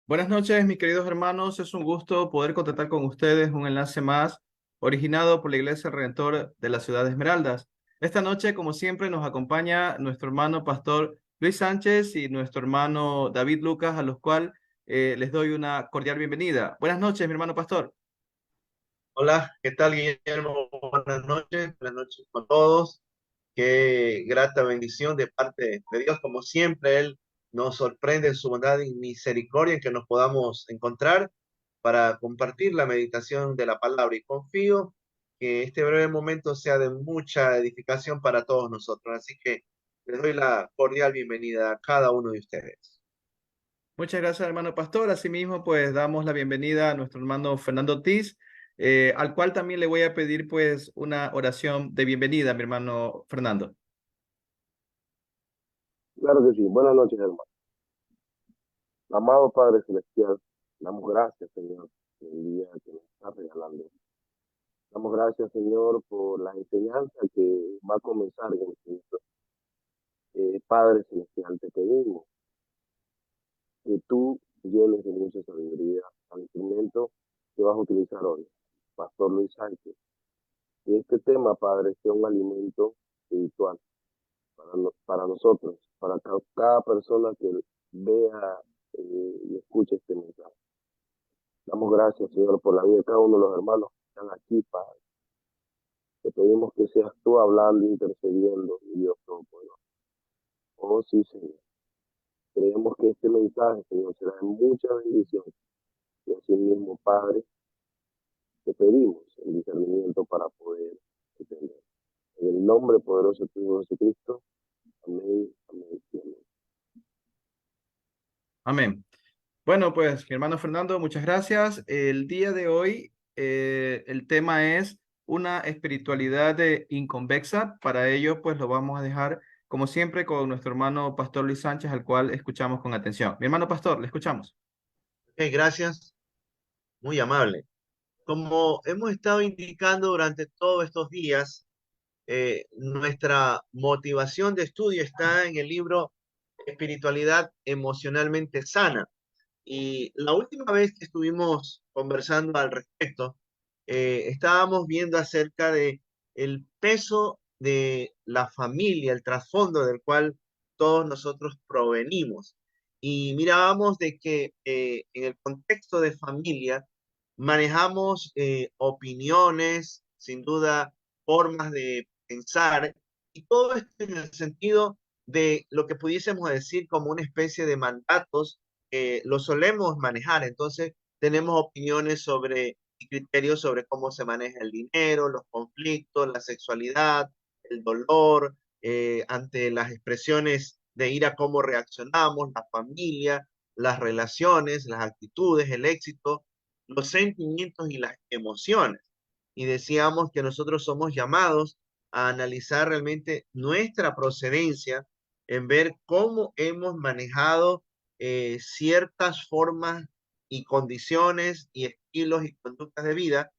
Buenas noches, mis queridos hermanos. Es un gusto poder contactar con ustedes un enlace más originado por la Iglesia Redentor de la ciudad de Esmeraldas. Esta noche, como siempre, nos acompaña nuestro hermano pastor Luis Sánchez y nuestro hermano David Lucas, a los cuales les doy una cordial bienvenida. Buenas noches, mi hermano pastor. Hola, ¿qué tal, Guillermo? Buenas noches con todos. Qué grata bendición de parte de Dios, como siempre, Él nos sorprende en su bondad y misericordia en que nos podamos encontrar para compartir la meditación de la palabra. Y confío que este breve momento sea de mucha edificación para todos nosotros. Así que les doy la cordial bienvenida a cada uno de ustedes. Muchas gracias, hermano pastor. Asimismo, pues damos la bienvenida a nuestro hermano Fernando Ortiz, al cual también le voy a pedir pues una oración de bienvenida, mi hermano Fernando. Claro que sí. Buenas noches, hermano. Amado Padre Celestial, damos gracias, Señor, por el día que nos está regalando. Damos gracias, Señor, por la enseñanza que va a comenzar en el Cristo. Padre Celestial, te pedimos que tú llenes de mucha sabiduría al instrumento que vas a utilizar hoy, Pastor Luis Sánchez. Que este tema, Padre, sea un alimento espiritual para nosotros, para cada persona que vea y escuche este mensaje. Damos gracias, Señor, por la vida de cada uno de los hermanos que están aquí, Padre. Te pedimos que seas tú hablando, intercediendo, mi Dios Todopoderoso. Oh, sí, Señor. Creemos que este mensaje, Señor, será de mucha bendición. Y así mismo, Padre, te pedimos el discernimiento para poder entender. En el nombre poderoso de tu Hijo Jesucristo. Amén, amén, y amén. Amén. Bueno, pues, mi hermano Fernando, muchas gracias. El día de hoy, el tema es una espiritualidad inconvexa. Para ello, pues, lo vamos a dejar, como siempre, con nuestro hermano Pastor Luis Sánchez, al cual escuchamos con atención. Mi hermano Pastor, le escuchamos. Ok, gracias, muy amable. Como hemos estado indicando durante todos estos días, nuestra motivación de estudio está en el libro Espiritualidad Emocionalmente Sana. Y la última vez que estuvimos conversando al respecto, estábamos viendo acerca de el peso de la familia, el trasfondo del cual todos nosotros provenimos. Y mirábamos de que en el contexto de familia manejamos opiniones, sin duda, formas de pensar, y todo esto en el sentido de lo que pudiésemos decir como una especie de mandatos lo solemos manejar. Entonces, tenemos opiniones sobre y criterios sobre cómo se maneja el dinero, los conflictos, la sexualidad, el dolor, ante las expresiones de ira, cómo reaccionamos, la familia, las relaciones, las actitudes, el éxito, los sentimientos y las emociones. Y decíamos que nosotros somos llamados a analizar realmente nuestra procedencia, en ver cómo hemos manejado ciertas formas y condiciones y estilos y conductas de vida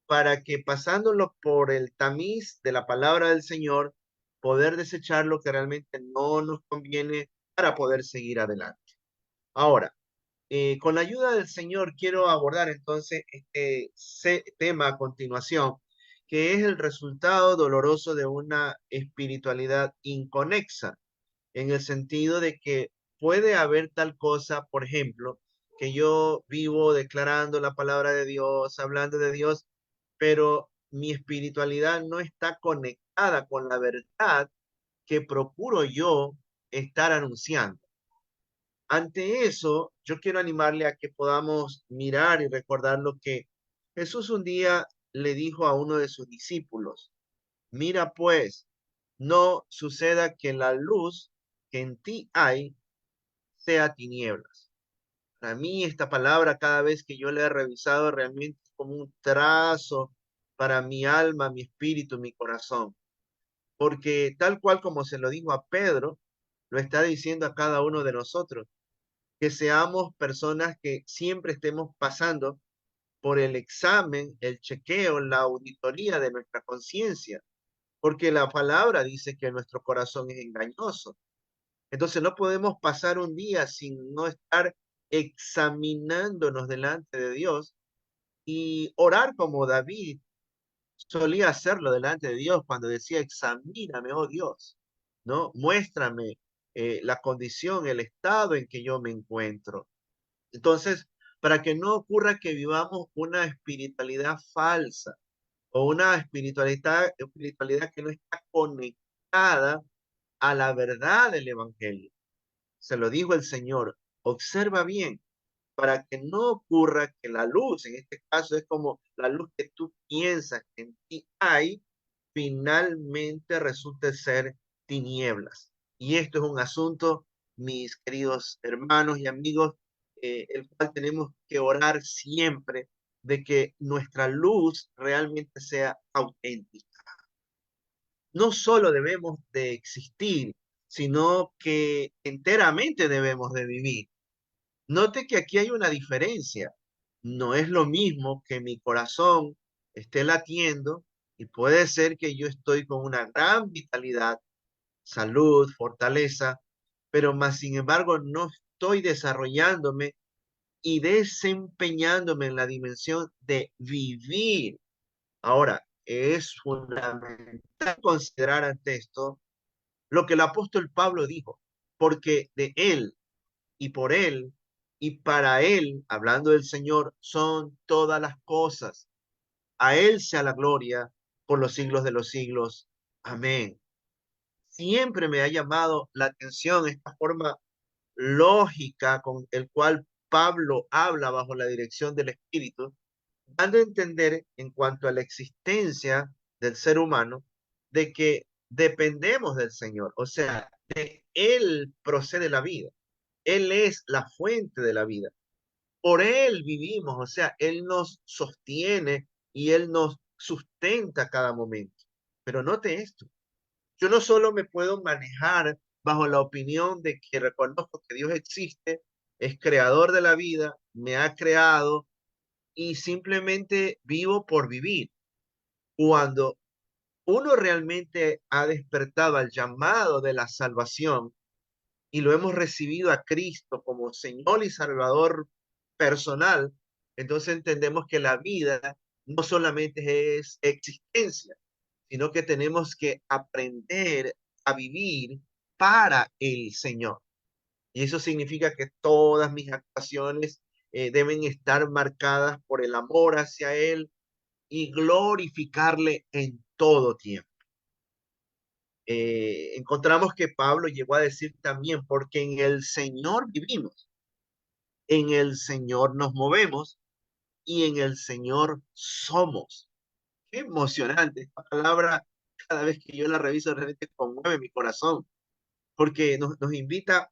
para que pasándolo por el tamiz de la palabra del Señor, poder desechar lo que realmente no nos conviene para poder seguir adelante. Ahora, con la ayuda del Señor quiero abordar entonces este tema a continuación, que es el resultado doloroso de una espiritualidad inconexa, en el sentido de que puede haber tal cosa, por ejemplo, que yo vivo declarando la palabra de Dios, hablando de Dios, pero mi espiritualidad no está conectada con la verdad que procuro yo estar anunciando. Ante eso, yo quiero animarle a que podamos mirar y recordar lo que Jesús un día le dijo a uno de sus discípulos. Mira pues, no suceda que la luz que en ti hay sea tinieblas. Para mí esta palabra, cada vez que yo la he revisado, realmente es como un trazo para mi alma, mi espíritu, mi corazón. Porque tal cual como se lo dijo a Pedro, lo está diciendo a cada uno de nosotros, que seamos personas que siempre estemos pasando por el examen, el chequeo, la auditoría de nuestra conciencia, porque la palabra dice que nuestro corazón es engañoso. Entonces no podemos pasar un día sin no estar examinándonos delante de Dios y orar como David solía hacerlo delante de Dios cuando decía, examíname, oh Dios, ¿no? Muéstrame la condición, el estado en que yo me encuentro. Entonces, para que no ocurra que vivamos una espiritualidad falsa o una espiritualidad que no está conectada a la verdad del Evangelio. Se lo dijo el Señor, observa bien, para que no ocurra que la luz, en este caso es como la luz que tú piensas que en ti hay, finalmente resulte ser tinieblas. Y esto es un asunto, mis queridos hermanos y amigos, el cual tenemos que orar siempre de que nuestra luz realmente sea auténtica. No solo debemos de existir, sino que enteramente debemos de vivir. Note que aquí hay una diferencia. No es lo mismo que mi corazón esté latiendo y puede ser que yo estoy con una gran vitalidad, salud, fortaleza, pero más sin embargo no estoy desarrollándome y desempeñándome en la dimensión de vivir. Ahora, es fundamental considerar ante esto lo que el apóstol Pablo dijo, porque de él y por él y para él, hablando del Señor, son todas las cosas. A él sea la gloria por los siglos de los siglos. Amén. Siempre me ha llamado la atención esta forma lógica con el cual Pablo habla bajo la dirección del Espíritu, dando a entender en cuanto a la existencia del ser humano, de que dependemos del Señor, o sea, de Él procede la vida, Él es la fuente de la vida, por Él vivimos, o sea, Él nos sostiene y Él nos sustenta cada momento. Pero note esto, yo no solo me puedo manejar bajo la opinión de que reconozco que Dios existe, es creador de la vida, me ha creado y simplemente vivo por vivir. Cuando uno realmente ha despertado al llamado de la salvación y lo hemos recibido a Cristo como Señor y Salvador personal, entonces entendemos que la vida no solamente es existencia, sino que tenemos que aprender a vivir para el Señor. Y eso significa que todas mis actuaciones deben estar marcadas por el amor hacia Él y glorificarle en todo tiempo. Encontramos que Pablo llegó a decir también, porque en el Señor vivimos, en el Señor nos movemos y en el Señor somos. Qué emocionante esta palabra, cada vez que yo la reviso realmente conmueve mi corazón, porque nos invita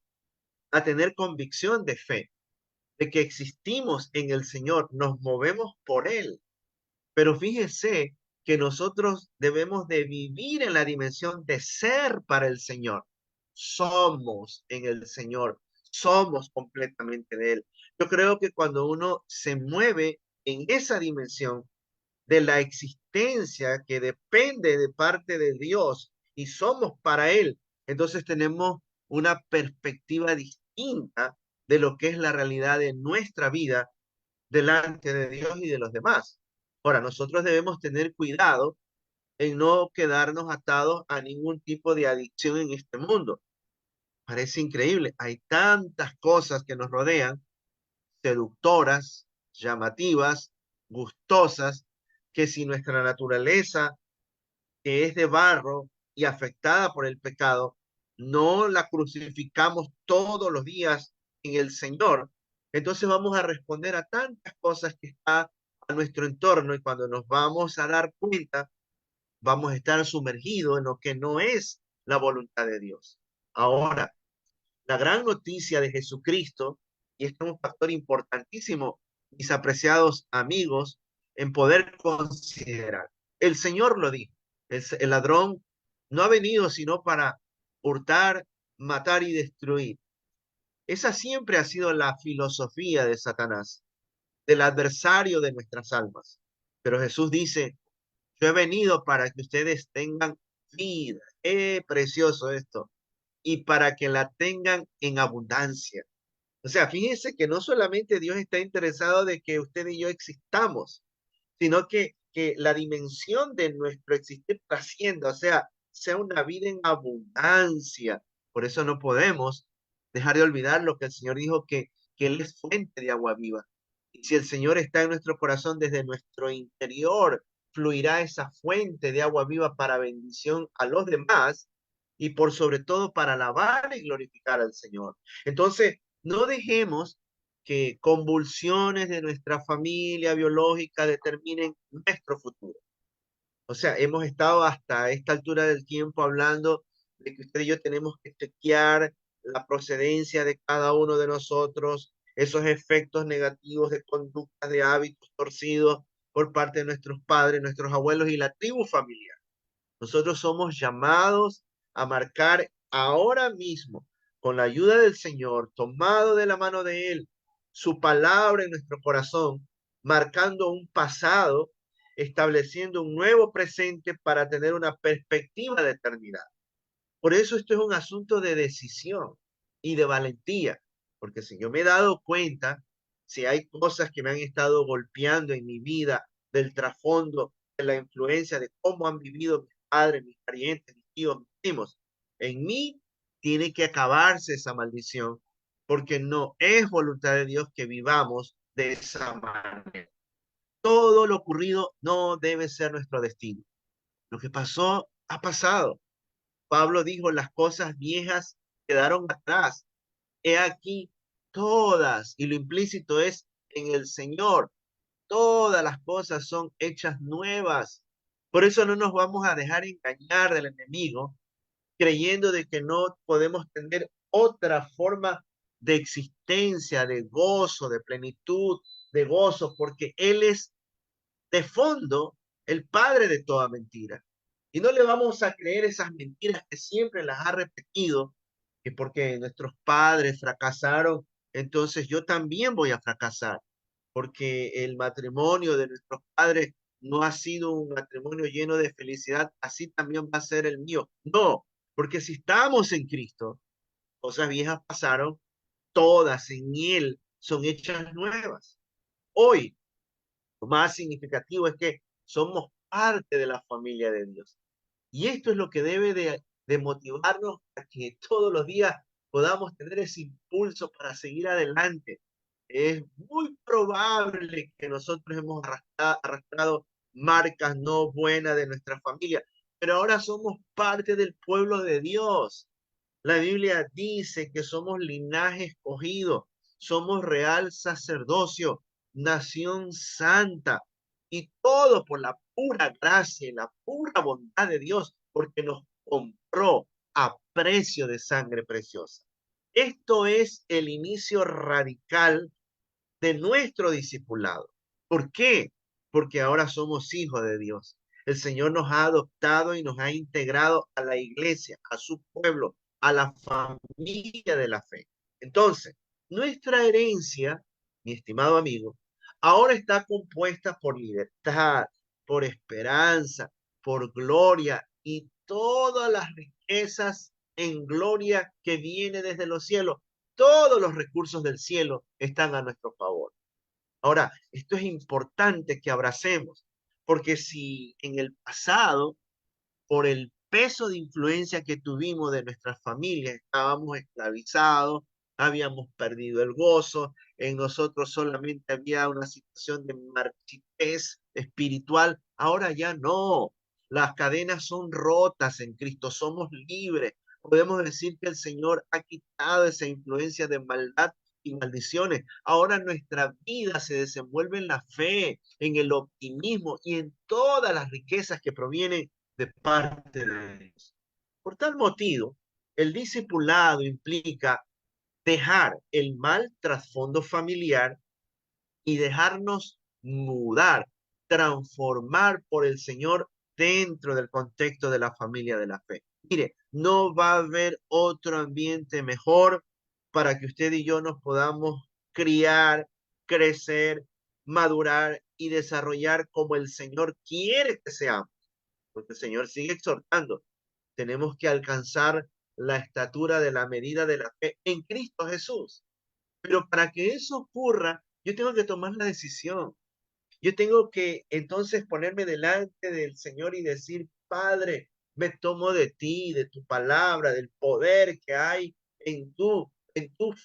a tener convicción de fe, de que existimos en el Señor, nos movemos por Él. Pero fíjese que nosotros debemos de vivir en la dimensión de ser para el Señor. Somos en el Señor, somos completamente de Él. Yo creo que cuando uno se mueve en esa dimensión de la existencia que depende de parte de Dios y somos para Él, entonces tenemos una perspectiva distinta de lo que es la realidad de nuestra vida delante de Dios y de los demás. Ahora, nosotros debemos tener cuidado en no quedarnos atados a ningún tipo de adicción en este mundo. Parece increíble, hay tantas cosas que nos rodean, seductoras, llamativas, gustosas, que si nuestra naturaleza, que es de barro y afectada por el pecado, no la crucificamos todos los días en el Señor, entonces vamos a responder a tantas cosas que está a nuestro entorno y cuando nos vamos a dar cuenta, vamos a estar sumergidos en lo que no es la voluntad de Dios. Ahora, la gran noticia de Jesucristo, y esto es un factor importantísimo, mis apreciados amigos, en poder considerar. El Señor lo dijo, el ladrón no ha venido sino para hurtar, matar y destruir. Esa siempre ha sido la filosofía de Satanás, del adversario de nuestras almas. Pero Jesús dice, yo he venido para que ustedes tengan vida. Precioso esto. Y para que la tengan en abundancia. O sea, fíjense que no solamente Dios está interesado de que usted y yo existamos, sino que la dimensión de nuestro existir trascienda, o sea una vida en abundancia. Por eso no podemos dejar de olvidar lo que el Señor dijo, que Él es fuente de agua viva. Y si el Señor está en nuestro corazón, desde nuestro interior fluirá esa fuente de agua viva para bendición a los demás y por sobre todo para alabar y glorificar al Señor. Entonces, no dejemos que convulsiones de nuestra familia biológica determinen nuestro futuro. O sea, hemos estado hasta esta altura del tiempo hablando de que usted y yo tenemos que chequear la procedencia de cada uno de nosotros, esos efectos negativos de conductas, de hábitos torcidos por parte de nuestros padres, nuestros abuelos y la tribu familiar. Nosotros somos llamados a marcar ahora mismo, con la ayuda del Señor, tomado de la mano de Él, su palabra en nuestro corazón, marcando un pasado, estableciendo un nuevo presente para tener una perspectiva de eternidad. Por eso esto es un asunto de decisión y de valentía, porque si yo me he dado cuenta, si hay cosas que me han estado golpeando en mi vida, del trasfondo, de la influencia de cómo han vivido mis padres, mis parientes, mis tíos, mis primos, en mí tiene que acabarse esa maldición, porque no es voluntad de Dios que vivamos de esa manera. Todo lo ocurrido no debe ser nuestro destino. Lo que pasó, ha pasado. Pablo dijo, las cosas viejas quedaron atrás. He aquí todas, y lo implícito es en el Señor, todas las cosas son hechas nuevas. Por eso no nos vamos a dejar engañar del enemigo, creyendo de que no podemos tener otra forma de existencia, de gozo, de plenitud, de gozo, porque Él es de fondo el padre de toda mentira. Y no le vamos a creer esas mentiras que siempre las ha repetido, que porque nuestros padres fracasaron, entonces yo también voy a fracasar, porque el matrimonio de nuestros padres no ha sido un matrimonio lleno de felicidad, así también va a ser el mío. No, porque si estamos en Cristo, cosas viejas pasaron, todas en Él son hechas nuevas. Hoy lo más significativo es que somos parte de la familia de Dios. Y esto es lo que debe de motivarnos a que todos los días podamos tener ese impulso para seguir adelante. Es muy probable que nosotros hemos arrastrado marcas no buenas de nuestra familia, pero ahora somos parte del pueblo de Dios. La Biblia dice que somos linaje escogido, somos real sacerdocio, nación santa, y todo por la pura gracia y la pura bondad de Dios, porque nos compró a precio de sangre preciosa. Esto es el inicio radical de nuestro discipulado. ¿Por qué? Porque ahora somos hijos de Dios. El Señor nos ha adoptado y nos ha integrado a la iglesia, a su pueblo, a la familia de la fe. Entonces, nuestra herencia, mi estimado amigo, ahora está compuesta por libertad, por esperanza, por gloria y todas las riquezas en gloria que viene desde los cielos. Todos los recursos del cielo están a nuestro favor. Ahora, esto es importante que abracemos, porque si en el pasado, por el peso de influencia que tuvimos de nuestras familias, estábamos esclavizados, habíamos perdido el gozo, en nosotros solamente había una situación de marchitez espiritual, ahora ya no, las cadenas son rotas en Cristo, somos libres. Podemos decir que el Señor ha quitado esa influencia de maldad y maldiciones. Ahora nuestra vida se desenvuelve en la fe, en el optimismo y en todas las riquezas que provienen de parte de Dios. Por tal motivo, el discipulado implica dejar el mal trasfondo familiar y dejarnos mudar, transformar por el Señor dentro del contexto de la familia de la fe. Mire, no va a haber otro ambiente mejor para que usted y yo nos podamos criar, crecer, madurar y desarrollar como el Señor quiere que seamos. Porque el Señor sigue exhortando. Tenemos que alcanzar la estatura de la medida de la fe en Cristo Jesús. Pero para que eso ocurra, yo tengo que tomar la decisión. Yo tengo que entonces ponerme delante del Señor y decir, Padre, me tomo de ti, de tu palabra, del poder que hay en tu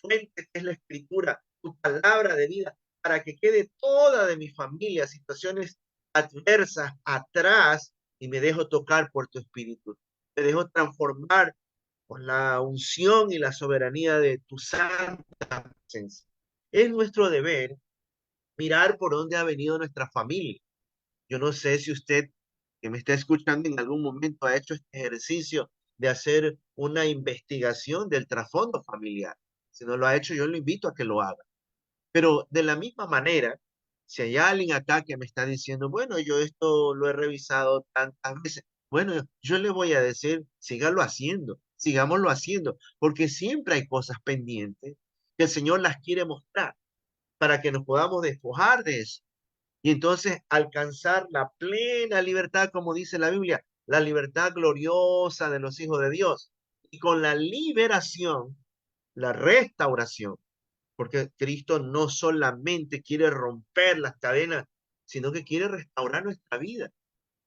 fuente, que es la Escritura, tu palabra de vida, para que quede toda de mi familia, situaciones adversas atrás y me dejo tocar por tu Espíritu. Me dejo transformar por la unción y la soberanía de tu santa presencia. Es nuestro deber mirar por dónde ha venido nuestra familia. Yo no sé si usted que me está escuchando en algún momento ha hecho este ejercicio de hacer una investigación del trasfondo familiar. Si no lo ha hecho, yo lo invito a que lo haga. Pero de la misma manera, si hay alguien acá que me está diciendo, bueno, yo esto lo he revisado tantas veces, bueno, yo le voy a decir, sígalo haciendo, sigámoslo haciendo, porque siempre hay cosas pendientes que el Señor las quiere mostrar para que nos podamos despojar de eso y entonces alcanzar la plena libertad, como dice la Biblia, la libertad gloriosa de los hijos de Dios. Y con la liberación, la restauración, porque Cristo no solamente quiere romper las cadenas, sino que quiere restaurar nuestra vida.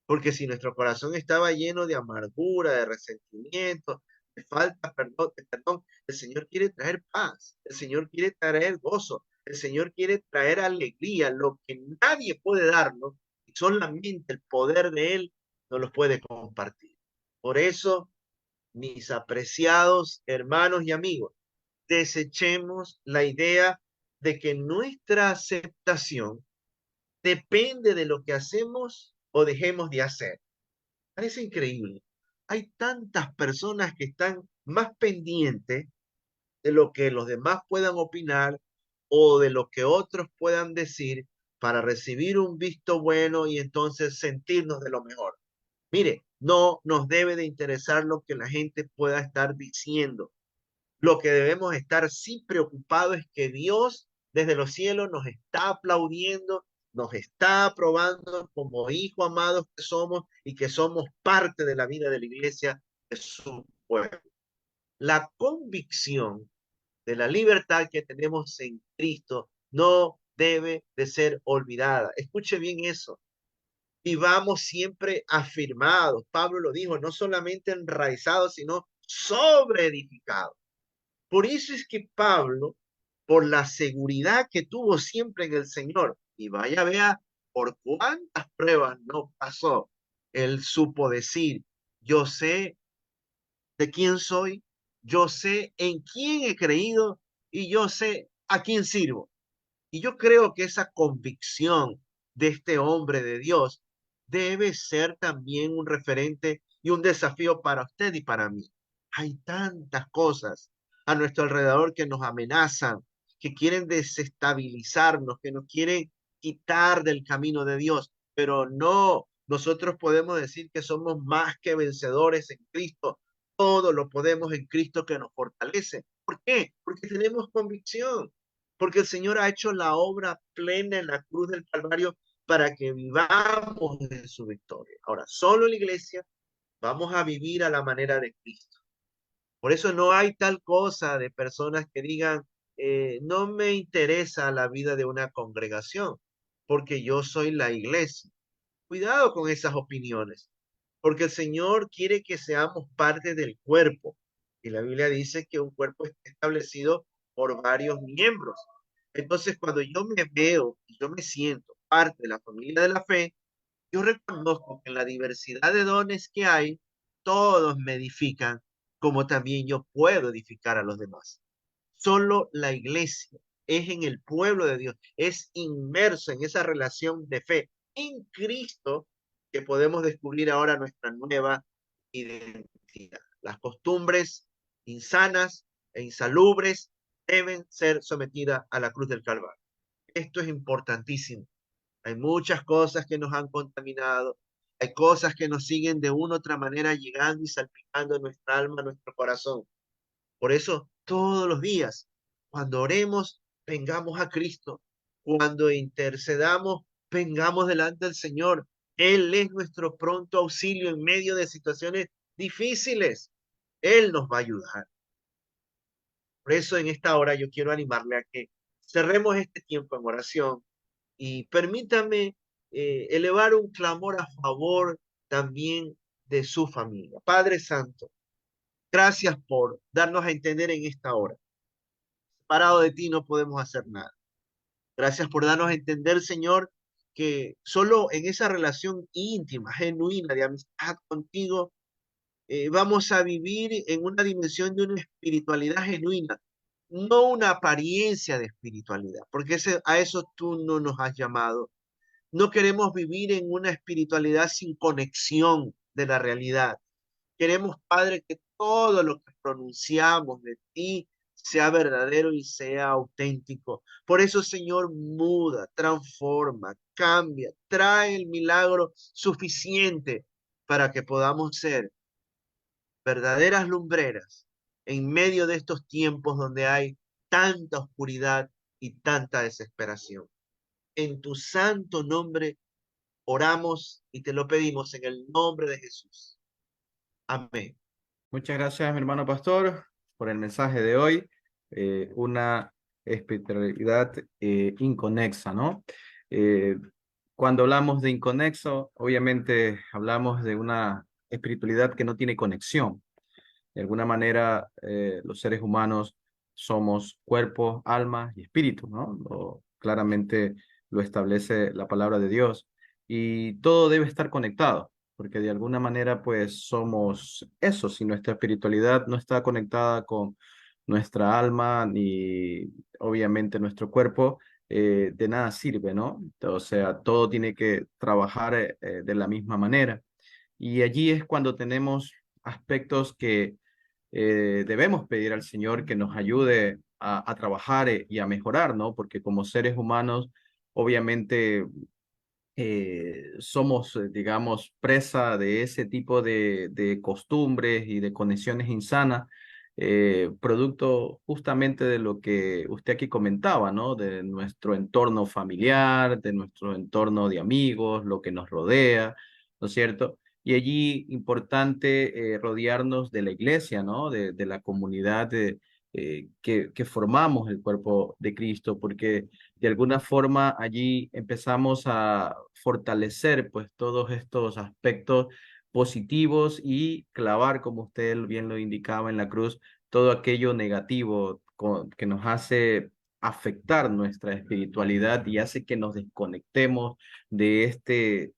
Porque si nuestro corazón estaba lleno de amargura, de resentimiento, de falta, perdón, el Señor quiere traer paz, el Señor quiere traer gozo, el Señor quiere traer alegría, lo que nadie puede darnos, y solamente el poder de Él nos los puede compartir. Por eso, mis apreciados hermanos y amigos, desechemos la idea de que nuestra aceptación depende de lo que hacemos o dejemos de hacer. Parece increíble. Hay tantas personas que están más pendientes de lo que los demás puedan opinar o de lo que otros puedan decir para recibir un visto bueno y entonces sentirnos de lo mejor. Mire, no nos debe de interesar lo que la gente pueda estar diciendo. Lo que debemos estar sí preocupados es que Dios desde los cielos nos está aplaudiendo, nos está aprobando como hijos amados que somos y que somos parte de la vida de la iglesia de su pueblo. La convicción de la libertad que tenemos en Cristo no debe de ser olvidada. Escuche bien eso. Vivamos siempre afirmados. Pablo lo dijo, no solamente enraizados, sino sobreedificados. Por eso es que Pablo, por la seguridad que tuvo siempre en el Señor, y vaya, vea por cuántas pruebas no pasó, él supo decir, yo sé de quién soy, yo sé en quién he creído y yo sé a quién sirvo. Y yo creo que esa convicción de este hombre de Dios debe ser también un referente y un desafío para usted y para mí. Hay tantas cosas a nuestro alrededor que nos amenazan, que quieren desestabilizarnos, que nos quieren quitar del camino de Dios, pero no, nosotros podemos decir que somos más que vencedores en Cristo. Todo lo podemos en Cristo que nos fortalece. ¿Por qué? Porque tenemos convicción, porque el Señor ha hecho la obra plena en la cruz del Calvario para que vivamos en su victoria. Ahora, solo la iglesia vamos a vivir a la manera de Cristo. Por eso no hay tal cosa de personas que digan, no me interesa la vida de una congregación, porque yo soy la iglesia. Cuidado con esas opiniones, porque el Señor quiere que seamos parte del cuerpo. Y la Biblia dice que un cuerpo está establecido por varios miembros. Entonces, cuando yo me veo y yo me siento parte de la familia de la fe, yo reconozco que en la diversidad de dones que hay, todos me edifican, como también yo puedo edificar a los demás. Solo la iglesia es en el pueblo de Dios, es inmerso en esa relación de fe en Cristo que podemos descubrir ahora nuestra nueva identidad. Las costumbres insanas e insalubres deben ser sometidas a la cruz del Calvario. Esto es importantísimo. Hay muchas cosas que nos han contaminado, hay cosas que nos siguen de una u otra manera llegando y salpicando nuestra alma, nuestro corazón. Por eso, todos los días, cuando oremos, vengamos a Cristo. Cuando intercedamos, vengamos delante del Señor. Él es nuestro pronto auxilio en medio de situaciones difíciles. Él nos va a ayudar. Por eso en esta hora yo quiero animarle a que cerremos este tiempo en oración y permítame elevar un clamor a favor también de su familia. Padre Santo, gracias por darnos a entender en esta hora. Parado de ti no podemos hacer nada. Gracias por darnos a entender, Señor, que solo en esa relación íntima, genuina, de amistad contigo, vamos a vivir en una dimensión de una espiritualidad genuina, no una apariencia de espiritualidad, porque a eso tú no nos has llamado. No queremos vivir en una espiritualidad sin conexión de la realidad. Queremos, Padre, que todo lo que pronunciamos de ti sea verdadero y sea auténtico. Por eso, Señor, muda, transforma, cambia, trae el milagro suficiente para que podamos ser verdaderas lumbreras en medio de estos tiempos donde hay tanta oscuridad y tanta desesperación. En tu santo nombre oramos y te lo pedimos en el nombre de Jesús. Amén. Muchas gracias, mi hermano pastor, por el mensaje de hoy. Una espiritualidad inconexa, ¿no? Eh, Cuando hablamos de inconexo, obviamente hablamos de una espiritualidad que no tiene conexión. De alguna manera, los seres humanos somos cuerpo, alma y espíritu, ¿no? Claramente lo establece la palabra de Dios. Y todo debe estar conectado, porque de alguna manera, pues somos eso. Si nuestra espiritualidad no está conectada con nuestra alma ni obviamente nuestro cuerpo, de nada sirve, ¿no? O sea, todo tiene que trabajar de la misma manera. Y allí es cuando tenemos aspectos que debemos pedir al Señor que nos ayude a trabajar y a mejorar, ¿no? Porque como seres humanos, obviamente somos, digamos, presa de ese tipo de costumbres y de conexiones insanas, producto justamente de lo que usted aquí comentaba, ¿no? De nuestro entorno familiar, de nuestro entorno de amigos, lo que nos rodea, ¿no es cierto? Y allí importante rodearnos de la iglesia, ¿no? De la comunidad que formamos el cuerpo de Cristo, porque de alguna forma allí empezamos a fortalecer pues todos estos aspectos positivos y clavar, como usted bien lo indicaba en la cruz, todo aquello negativo que nos hace afectar nuestra espiritualidad y hace que nos desconectemos de este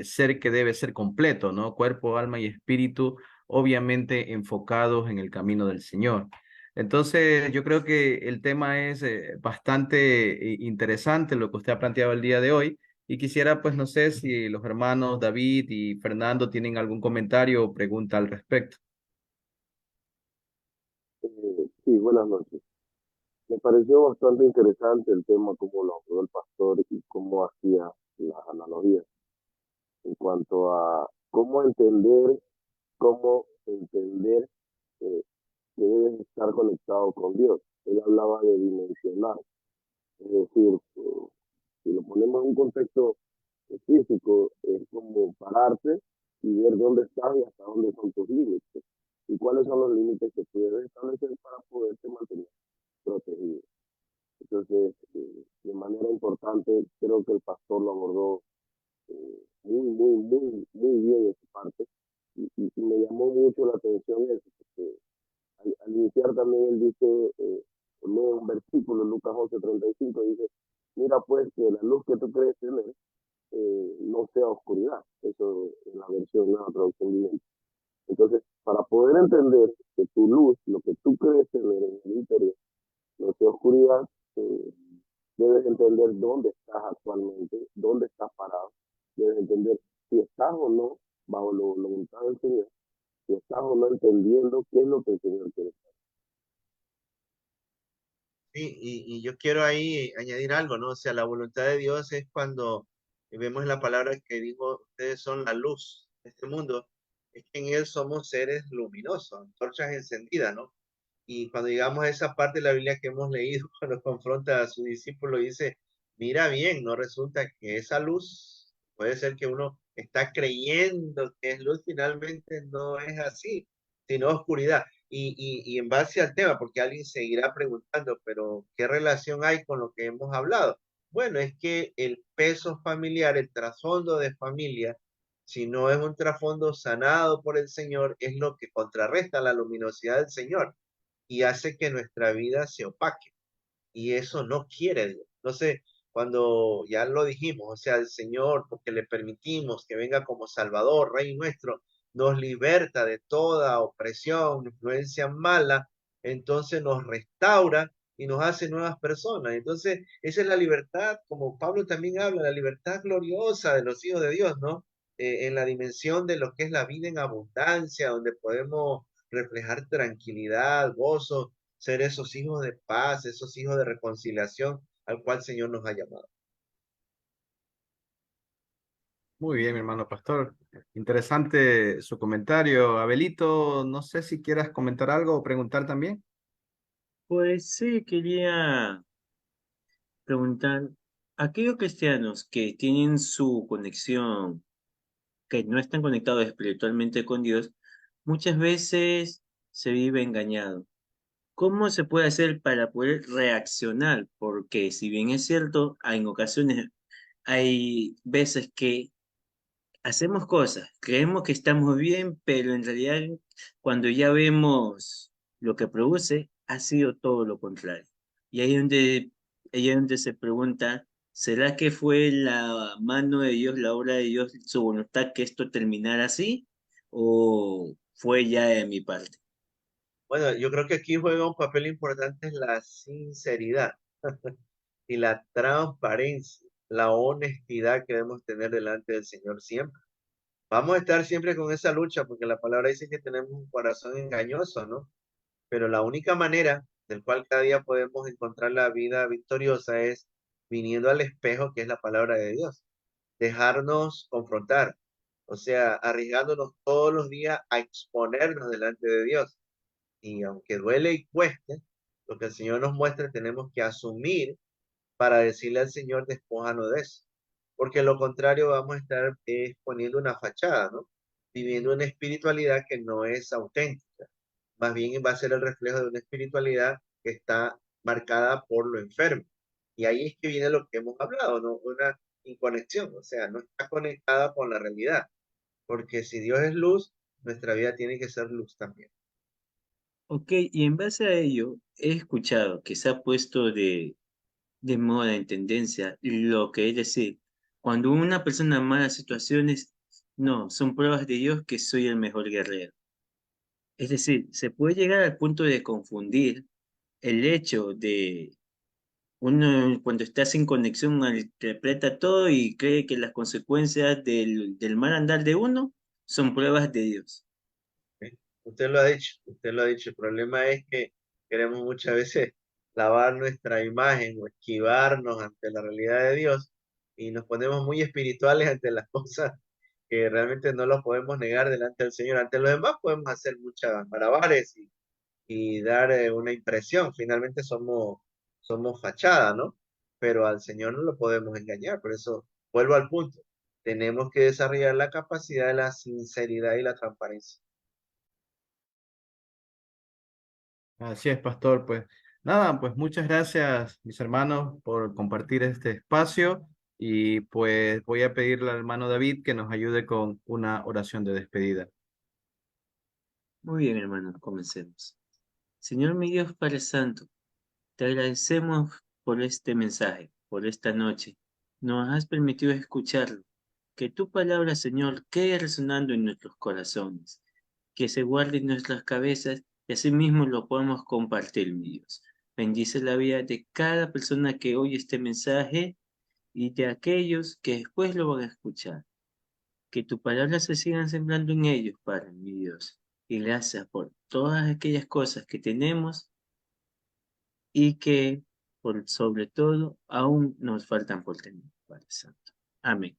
ser que debe ser completo, ¿no? Cuerpo, alma y espíritu, obviamente enfocados en el camino del Señor. Entonces, yo creo que el tema es bastante interesante lo que usted ha planteado el día de hoy y quisiera, pues, no sé si los hermanos David y Fernando tienen algún comentario o pregunta al respecto. Sí, buenas noches. Me pareció bastante interesante el tema, cómo lo abordó el pastor y cómo hacía las analogías en cuanto a cómo entender eh, que debes estar conectado con Dios. Él hablaba de dimensionar, es decir, si lo ponemos en un contexto físico, es como pararte y ver dónde estás y hasta dónde son tus límites y cuáles son los límites que tú debes establecer para poderte mantener protegido. Entonces, de manera importante, creo que el pastor lo abordó muy bien esa parte y me llamó mucho la atención eso, porque al iniciar también él dice, lee un versículo, Lucas 11:35, dice, mira pues que la luz que tú crees tener no sea oscuridad. Eso es la versión, nueva traducción viviente. Entonces, para poder entender que tu luz, lo que tú crees tener en el interior, no sea oscuridad, eh, debes entender dónde estás actualmente, dónde estás parado, debes entender si estás o no bajo la voluntad del Señor, si estás o no entendiendo qué es lo que el Señor quiere. Sí, y yo quiero ahí añadir algo, ¿no? O sea, la voluntad de Dios es cuando vemos la palabra que dijo, ustedes son la luz de este mundo, es que en Él somos seres luminosos, antorchas encendidas, ¿no? Y cuando llegamos a esa parte de la Biblia que hemos leído, cuando confronta a su discípulo, dice, mira bien, no resulta que esa luz, puede ser que uno está creyendo que es luz, finalmente no es así, sino oscuridad. y en base al tema, porque alguien seguirá preguntando, pero ¿qué relación hay con lo que hemos hablado? Bueno, es que el peso familiar, el trasfondo de familia, si no es un trasfondo sanado por el Señor, es lo que contrarresta la luminosidad del Señor y hace que nuestra vida se opaque. Y eso no quiere Dios. Entonces, cuando ya lo dijimos, o sea, el Señor, porque le permitimos que venga como Salvador, Rey nuestro, nos liberta de toda opresión, influencia mala, entonces nos restaura y nos hace nuevas personas. Entonces, esa es la libertad, como Pablo también habla, la libertad gloriosa de los hijos de Dios, ¿no? En la dimensión de lo que es la vida en abundancia, donde podemos reflejar tranquilidad, gozo, ser esos hijos de paz, esos hijos de reconciliación al cual el Señor nos ha llamado. Muy bien, mi hermano pastor. Interesante su comentario. Abelito, no sé si quieras comentar algo o preguntar también. Pues sí, quería preguntar, aquellos cristianos que tienen su conexión, que no están conectados espiritualmente con Dios, muchas veces se vive engañado. ¿Cómo se puede hacer para poder reaccionar? Porque si bien es cierto, en ocasiones hay veces que hacemos cosas, creemos que estamos bien, pero en realidad cuando ya vemos lo que produce, ha sido todo lo contrario. Y ahí es donde se pregunta, ¿será que fue la mano de Dios, la obra de Dios, su voluntad que esto terminara así? ¿O fue ya de mi parte? Bueno, yo creo que aquí juega un papel importante la sinceridad y la transparencia, la honestidad que debemos tener delante del Señor siempre. Vamos a estar siempre con esa lucha porque la palabra dice que tenemos un corazón engañoso, ¿no? Pero la única manera del cual cada día podemos encontrar la vida victoriosa es viniendo al espejo que es la palabra de Dios. Dejarnos confrontar, o sea, arriesgándonos todos los días a exponernos delante de Dios. Y aunque duele y cueste, lo que el Señor nos muestra tenemos que asumir para decirle al Señor, despójanos de eso. Porque lo contrario vamos a estar poniendo una fachada, ¿no? Viviendo una espiritualidad que no es auténtica. Más bien va a ser el reflejo de una espiritualidad que está marcada por lo enfermo. Y ahí es que viene lo que hemos hablado, ¿no? Una inconexión, o sea, no está conectada con la realidad. Porque si Dios es luz, nuestra vida tiene que ser luz también. Ok, y en base a ello, he escuchado que se ha puesto de moda, en tendencia, lo que es decir, cuando una persona en malas situaciones, no, son pruebas de Dios que soy el mejor guerrero. Es decir, se puede llegar al punto de confundir el hecho de uno cuando está sin conexión interpreta todo y cree que las consecuencias del mal andar de uno son pruebas de Dios. ¿Sí? Usted lo ha dicho, usted lo ha dicho. El problema es que queremos muchas veces lavar nuestra imagen o esquivarnos ante la realidad de Dios y nos ponemos muy espirituales ante las cosas que realmente no los podemos negar delante del Señor. Ante los demás podemos hacer muchas malabares y dar una impresión. Finalmente somos fachada, ¿no? Pero al Señor no lo podemos engañar. Por eso vuelvo al punto. Tenemos que desarrollar la capacidad de la sinceridad y la transparencia. Así es, pastor. Pues nada, pues muchas gracias, mis hermanos, por compartir este espacio. Y pues voy a pedirle al hermano David que nos ayude con una oración de despedida. Muy bien, hermano, comencemos. Señor mi Dios Padre Santo, te agradecemos por este mensaje, por esta noche. Nos has permitido escucharlo. Que tu palabra, Señor, quede resonando en nuestros corazones, que se guarde en nuestras cabezas y asimismo lo podamos compartir, mi Dios. Bendice la vida de cada persona que oye este mensaje y de aquellos que después lo van a escuchar. Que tu palabra se sigan sembrando en ellos, Padre, mi Dios. Y gracias por todas aquellas cosas que tenemos y que, por sobre todo, aún nos faltan por tener, Padre Santo. Amén.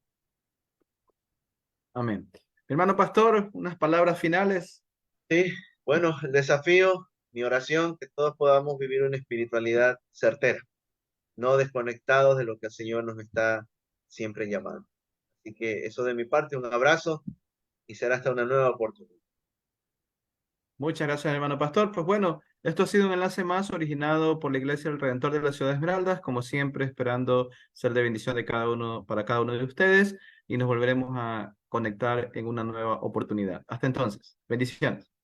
Amén. Mi hermano pastor, unas palabras finales. Sí, bueno, el desafío, mi oración, que todos podamos vivir una espiritualidad certera, no desconectados de lo que el Señor nos está siempre llamando. Así que eso de mi parte, un abrazo y será hasta una nueva oportunidad. Muchas gracias, hermano pastor. Pues bueno, esto ha sido un enlace más originado por la Iglesia del Redentor de la Ciudad de Esmeraldas, como siempre, esperando ser de bendición de cada uno, para cada uno de ustedes, y nos volveremos a conectar en una nueva oportunidad. Hasta entonces, bendiciones.